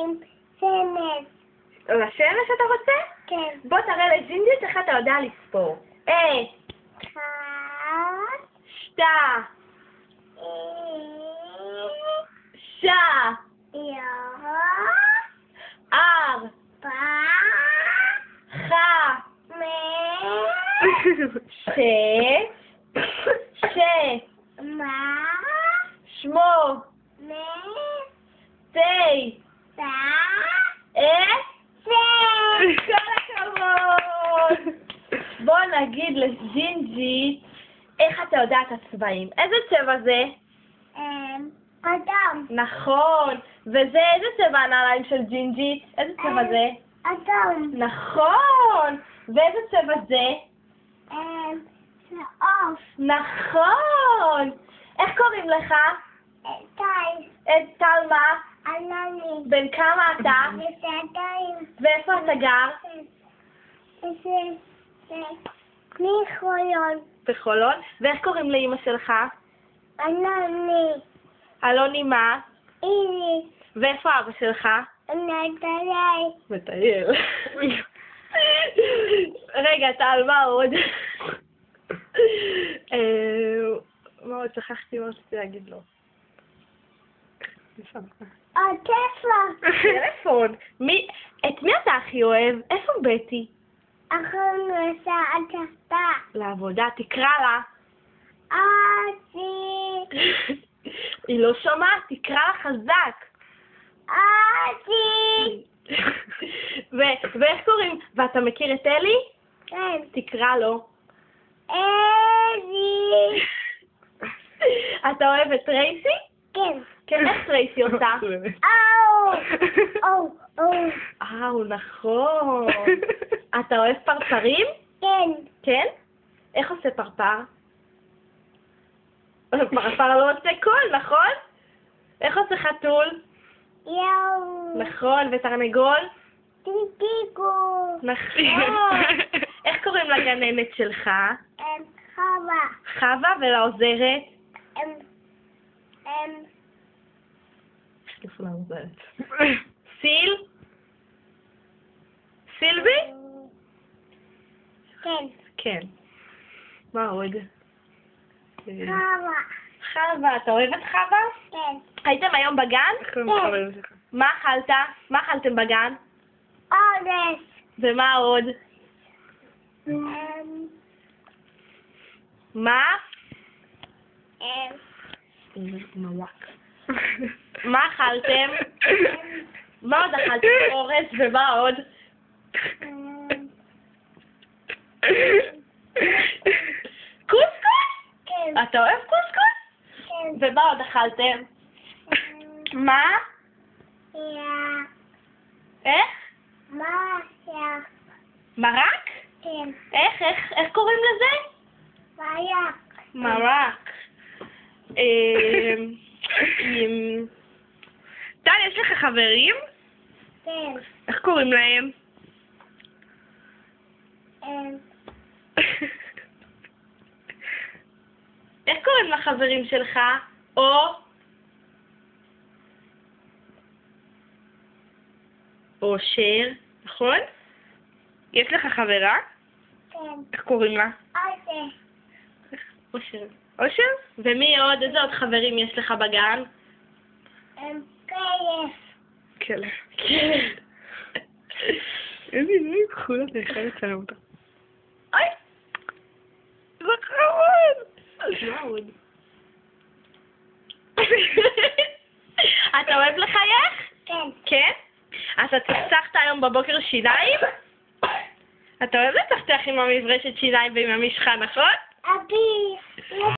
עם שמש. לשמש אתה רוצה? כן. בוא תראה לג'ינג'ית איך אתה יודע לספור. 1, 2, 3, 4, 5, 6, 8, 9, 10. כל הכבוד! בוא נגיד לג'ינג'ית איך אתה יודע את הצבעים. איזה צבע זה? אדם. נכון. וזה איזה צבע הנעליים של ג'ינג'ית? איזה צבע זה? אדם. נכון. ואיזה צבע זה? צהוב. נכון. איך קוראים לך? טל מה? אלוני. בן כמה אתה? בסדרים. ואיפה אתה גר? מחולון. בחולון. ואיך קוראים לאמא שלך? אלוני. אלוני מה? אירי. ואיפה אבא שלך? נטלי. מטייל. רגע, טל, מה עוד? מה עוד? שכחתי מה רציתי להגיד לו. הטלפון. טלפון. את מי אתה הכי אוהב? איפה בטי? אנחנו נוסע עד לעבודה, תקרא לה. אתי. היא לא שומעת, תקרא לה חזק. אתי. ואיך קוראים? ואתה מכיר את אלי? כן. תקרא לו. אלי. אתה אוהב את טרייסי? כן. כן, איך טרייסי עושה? או. נכון. אתה אוהב פרפרים? כן. כן? איך עושה פרפר? פרפר לא עושה קול, נכון? איך עושה חתול? יאו. נכון, ותרנגול? טיטיקו. נכון. איך קוראים לגננת שלך? חווה. חווה, ולעוזרת? איפה לעוזרת? סיל? סילבי? כן. כן. מה עוד? חווה. חווה, אתה אוהב את חווה? כן. הייתם היום בגן? כן. מה אכלת? מה אכלתם בגן? אורס. ומה עוד? מה? מוואק. מה אכלתם? מה עוד אכלתם? אורס, ומה עוד? קוסקוס? כן. אתה אוהב קוסקוס? כן. ומה עוד אכלתם? מה? איך? מרק? כן. איך קוראים לזה? מרק. טל, יש לך חברים? כן. איך קוראים להם? איך קוראים לחברים שלך? אושר, נכון? יש לך חברה? כן. איך קוראים לה? אושר. אושר. אושר? ומי עוד? איזה עוד חברים יש לך בגן? כלב. כלב. כלב. איזה עיניים כחולה, אתה יכול לצלם אותה. אוי! זה חמוד! מה עוד? אתה אוהב לחייך? כן. כן? אתה צחצחת היום בבוקר שיניים? אתה אוהב לצחצח עם המברשת שיניים ועם המשחה, נכון? אבי.